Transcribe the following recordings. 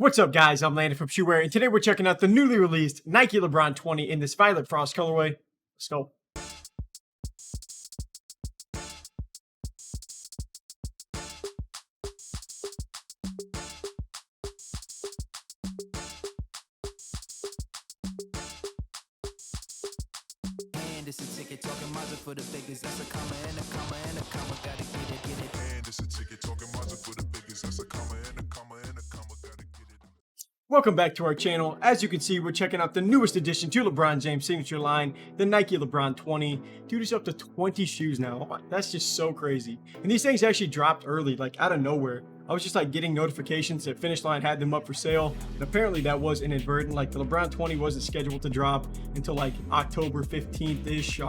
What's up, guys? I'm Landon from Shoewear, and today we're checking out the newly released Nike Lebron 20 in this Violet Frost colorway. Let's go. This a ticket talking Mazda for the biggest. That's a comma and a comma and a comma. Gotta get it. And this a ticket talking Mazda for the biggest. That's a comma and a comma and a comma. Gotta get it. Welcome back to our channel. As you can see, we're checking out the newest addition to LeBron James' signature line, the Nike Lebron 20. Dude, it's up to 20 shoes now. That's just so crazy. And these things actually dropped early, like out of nowhere. I was just like getting notifications that Finish Line had them up for sale, and apparently that was inadvertent. Like the LeBron 20 wasn't scheduled to drop until like October 15th-ish,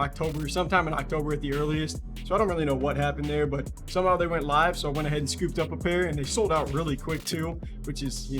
sometime in October at the earliest. So I don't really know what happened there, but somehow they went live, so I went ahead and scooped up a pair, and they sold out really quick too, which is,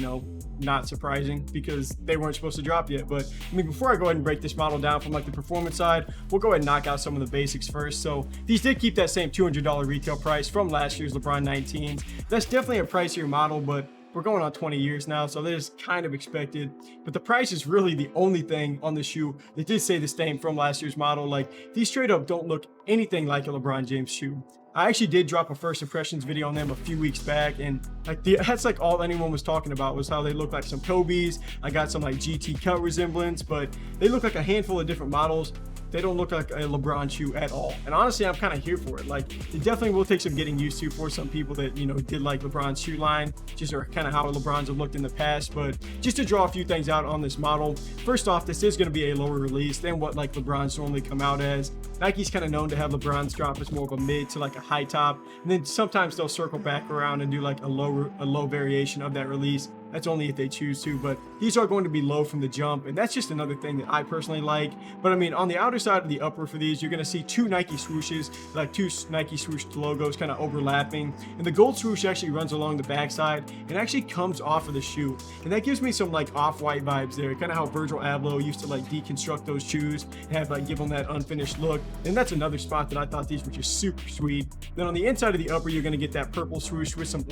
not surprising because they weren't supposed to drop yet. But I mean, before I go ahead and break this model down from like the performance side, we'll go ahead and knock out some of the basics first. So these did keep that same $200 retail price from last year's LeBron 19s. That's definitely a pricier model, but we're going on 20 years now, so that is kind of expected. But the price is really the only thing on the shoe that did say the same from last year's model. Like, these straight up don't look anything like a LeBron James shoe. I actually did drop a first impressions video on them a few weeks back, and like that's like all anyone was talking about was how they look like some Kobe's. I got some like GT cut resemblance, but they look like a handful of different models. They don't look like a LeBron shoe at all. And honestly, I'm kind of here for it. Like, it definitely will take some getting used to for some people that, did like LeBron's shoe line, just are kind of how LeBron's have looked in the past. But just to draw a few things out on this model, first off, this is going to be a lower release than what like LeBron's normally come out as. Nike's kind of known to have LeBron's drop as more of a mid to like a high top. And then sometimes they'll circle back around and do like a low variation of that release. That's only if they choose to, but these are going to be low from the jump, and that's just another thing that I personally like. But I mean, on the outer side of the upper for these, you're going to see two Nike swooshes, like two Nike swoosh logos kind of overlapping, and the gold swoosh actually runs along the backside and actually comes off of the shoe, and that gives me some like off-white vibes there, kind of how Virgil Abloh used to like deconstruct those shoes and have like give them that unfinished look. And that's another spot that I thought these were just super sweet. Then on the inside of the upper, you're going to get that purple swoosh with some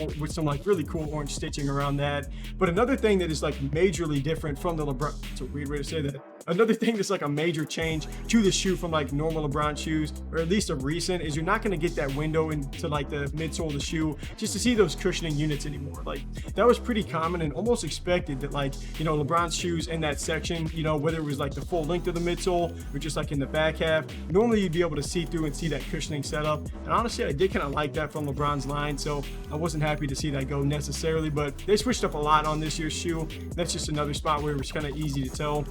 like really cool orange stitching around that. But another thing that is like majorly different from the LeBron, it's a weird way to say that. Another thing that's like a major change to the shoe from like normal LeBron shoes, or at least of recent, is you're not going to get that window into like the midsole of the shoe just to see those cushioning units anymore. Like, that was pretty common and almost expected that like, LeBron's shoes in that section, whether it was like the full length of the midsole or just like in the back half, normally you'd be able to see through and see that cushioning setup. And honestly, I did kind of like that from LeBron's line, so I wasn't happy to see that go necessarily, but they switched up a lot on this year's shoe. That's just another spot where it was kind of easy to tell.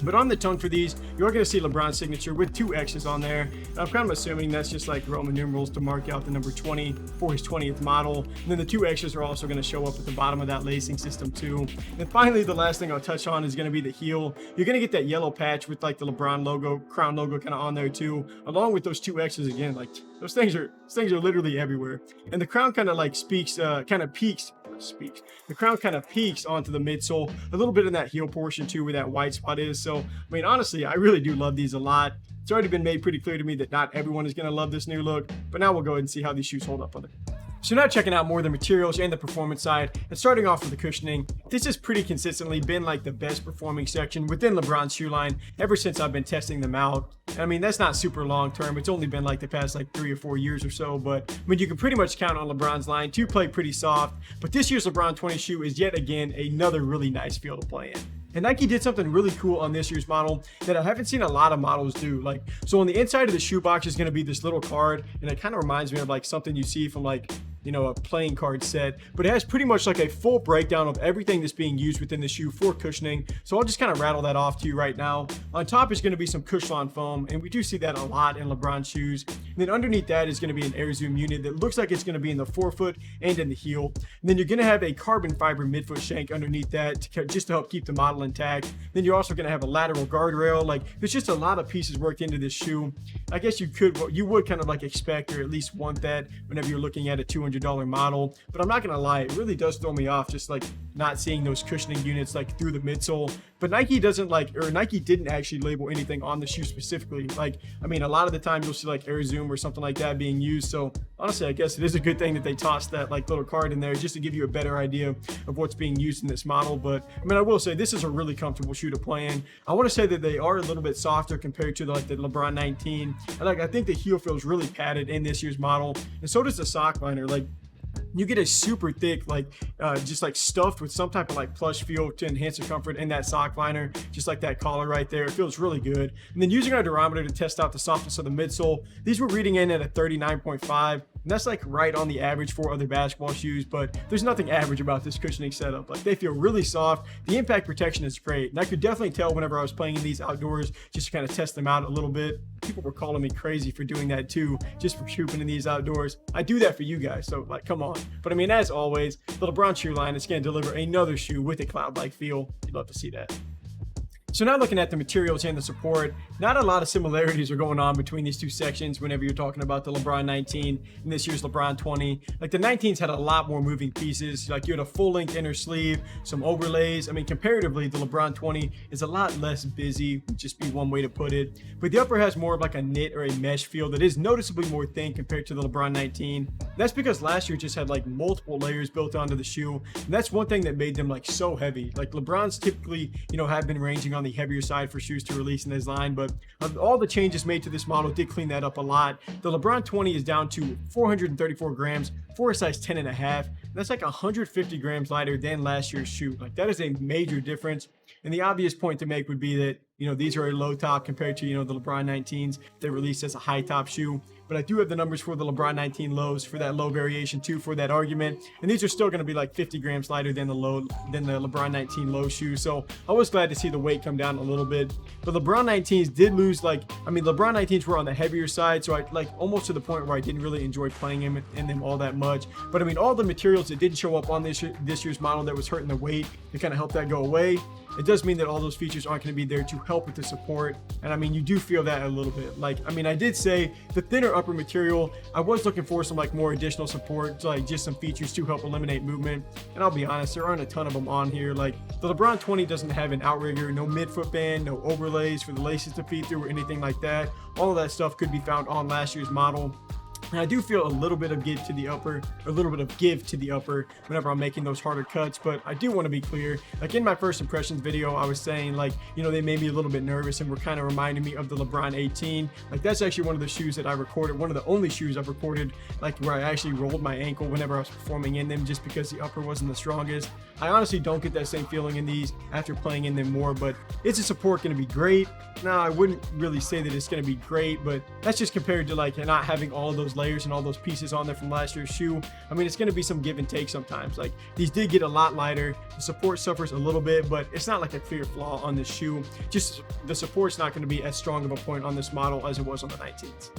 But on the tongue for these, you're going to see LeBron's signature with two X's on there. And I'm kind of assuming that's just like Roman numerals to mark out the number 20 for his 20th model. And then the two X's are also going to show up at the bottom of that lacing system too. And finally, the last thing I'll touch on is going to be the heel. You're going to get that yellow patch with like the LeBron logo, crown logo kind of on there too, along with those two X's again. Like, those things are literally everywhere. And the crown kind of like the crown kind of peaks onto the midsole, a little bit in that heel portion too where that white spot is. So I mean, honestly, I really do love these a lot. It's already been made pretty clear to me that not everyone is going to love this new look, but now we'll go ahead and see how these shoes hold up on it. So now checking out more of the materials and the performance side, and starting off with the cushioning, this has pretty consistently been like the best performing section within LeBron's shoe line ever since I've been testing them out. I mean, that's not super long term. It's only been like the past like 3 or 4 years or so, but I mean, you can pretty much count on LeBron's line to play pretty soft. But this year's LeBron 20 shoe is yet again another really nice feel to play in. And Nike did something really cool on this year's model that I haven't seen a lot of models do. Like, so on the inside of the shoe box is going to be this little card, and it kind of reminds me of like something you see from like, a playing card set, but it has pretty much like a full breakdown of everything that's being used within the shoe for cushioning. So I'll just kind of rattle that off to you right now. On top is going to be some Cushlon foam, and we do see that a lot in LeBron shoes. And then underneath that is going to be an air zoom unit that looks like it's going to be in the forefoot and in the heel. And then you're going to have a carbon fiber midfoot shank underneath that just to help keep the model intact. Then you're also going to have a lateral guardrail. Like, there's just a lot of pieces worked into this shoe. I guess you would kind of like expect or at least want that whenever you're looking at a $200 model, but I'm not gonna lie, it really does throw me off just like not seeing those cushioning units like through the midsole. But Nike doesn't like, or Nike didn't actually label anything on the shoe specifically. Like, I mean, a lot of the time you'll see like Air Zoom or something like that being used. So honestly, I guess it is a good thing that they tossed that like little card in there just to give you a better idea of what's being used in this model. But I mean, I will say this is a really comfortable shoe to play in. I want to say that they are a little bit softer compared to like the LeBron 19. I think the heel feels really padded in this year's model, and so does the sock liner. Like, you get a super thick, like just like stuffed with some type of like plush feel to enhance the comfort in that sock liner, just like that collar right there. It feels really good. And then using our durometer to test out the softness of the midsole, these were reading in at a 39.5, and that's like right on the average for other basketball shoes. But there's nothing average about this cushioning setup. Like, they feel really soft. The impact protection is great, and I could definitely tell whenever I was playing in these outdoors just to kind of test them out a little bit. People were calling me crazy for doing that too, just for hooping in these outdoors. I do that for you guys, so like, come on. But I mean, as always, the LeBron shoe line is going to deliver another shoe with a cloud-like feel. You'd love to see that. So now looking at the materials and the support, not a lot of similarities are going on between these two sections whenever you're talking about the LeBron 19 and this year's LeBron 20. Like, the 19s had a lot more moving pieces. Like, you had a full-length inner sleeve, some overlays. I mean, comparatively, the LeBron 20 is a lot less busy, would just be one way to put it. But the upper has more of like a knit or a mesh feel that is noticeably more thin compared to the LeBron 19. And that's because last year just had like multiple layers built onto the shoe, and that's one thing that made them like so heavy. Like, LeBron's typically, have been ranging on the heavier side for shoes to release in this line, but all the changes made to this model did clean that up a lot. The LeBron 20 is down to 434 grams for a size 10.5. That's like 150 grams lighter than last year's shoe. Like, that is a major difference. And the obvious point to make would be that, these are a low top compared to, the LeBron 19s they released as a high top shoe. But I do have the numbers for the LeBron 19 lows for that low variation too, for that argument. And these are still going to be like 50 grams lighter than the LeBron 19 low shoe. So I was glad to see the weight come down a little bit. But LeBron 19s did lose, LeBron 19s were on the heavier side. So I almost to the point where I didn't really enjoy playing in them all that much. But I mean, all the materials that didn't show up on this year's model that was hurting the weight, to kind of help that go away. It does mean that all those features aren't going to be there to help with the support. And I mean, you do feel that a little bit. I did say the thinner upper material, I was looking for some more additional support, just some features to help eliminate movement. And I'll be honest, there aren't a ton of them on here. Like, the LeBron 20 doesn't have an outrigger, no midfoot band, no overlays for the laces to feed through or anything like that. All of that stuff could be found on last year's model. And I do feel a little bit of give to the upper, whenever I'm making those harder cuts. But I do want to be clear, like in my first impressions video, I was saying they made me a little bit nervous and were kind of reminding me of the LeBron 18. Like, that's actually one of the shoes that I recorded, one of the only shoes I've recorded, where I actually rolled my ankle whenever I was performing in them, just because the upper wasn't the strongest. I honestly don't get that same feeling in these after playing in them more, but is the support going to be great? No, I wouldn't really say that it's going to be great, but that's just compared to not having all of those layers and all those pieces on there from last year's shoe. I mean, it's going to be some give and take sometimes. Like, these did get a lot lighter. The support suffers a little bit, but it's not like a clear flaw on this shoe. Just the support's not going to be as strong of a point on this model as it was on the 19s.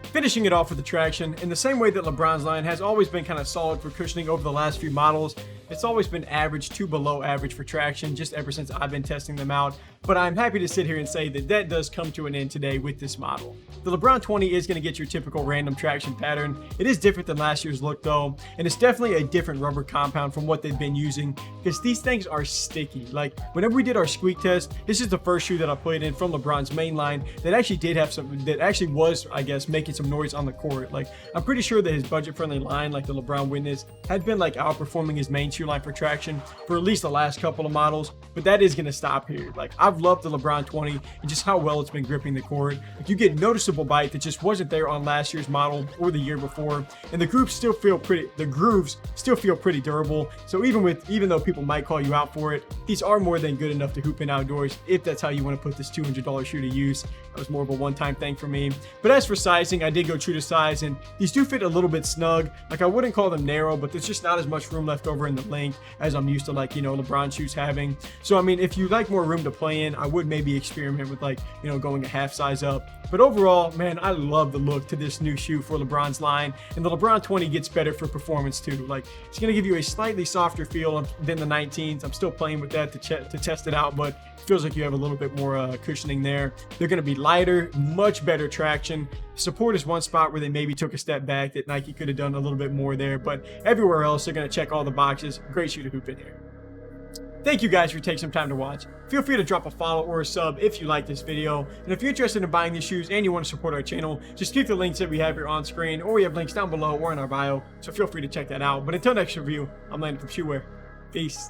Finishing it off with the traction, in the same way that LeBron's line has always been kind of solid for cushioning over the last few models, it's always been average to below average for traction just ever since I've been testing them out. But I'm happy to sit here and say that does come to an end today with this model. The LeBron 20 is going to get your typical random traction pattern. It is different than last year's look though, and it's definitely a different rubber compound from what they've been using, because these things are sticky. Like, whenever we did our squeak test, this is the first shoe that I played in from LeBron's main line that actually did have that actually was, I guess, making some noise on the court. Like, I'm pretty sure that his budget-friendly line, like the LeBron Witness, had been outperforming his main shoe line for traction for at least the last couple of models, but that is going to stop here. Like, I've loved the LeBron 20 and just how well it's been gripping the court. Like, you get noticeable bite that just wasn't there on last year's model or the year before, and the grooves still feel pretty durable. So even though people might call you out for it, these are more than good enough to hoop in outdoors if that's how you want to put this $200 shoe to use. That was more of a one-time thing for me. But as for sizing, I did go true to size, and these do fit a little bit snug. Like, I wouldn't call them narrow, but there's just not as much room left over in the length as I'm used to LeBron shoes having. So I mean, if you like more room to play in, I would maybe experiment with going a half size up. But overall, man, I love the look to this new shoe for LeBron's line, and the LeBron 20 gets better for performance too. Like, it's going to give you a slightly softer feel than the 19s. I'm still playing with that to test it out, but it feels like you have a little bit more cushioning there. They're going to be lighter, much better traction. Support is one spot where they maybe took a step back that Nike could have done a little bit more there, but everywhere else they're going to check all the boxes. Great shoe to hoop in here. Thank you guys for taking some time to watch. Feel free to drop a follow or a sub if you like this video. And if you're interested in buying these shoes and you want to support our channel, just click the links that we have here on screen, or we have links down below or in our bio. So feel free to check that out. But until next review, I'm Landon from Shoewear. Peace.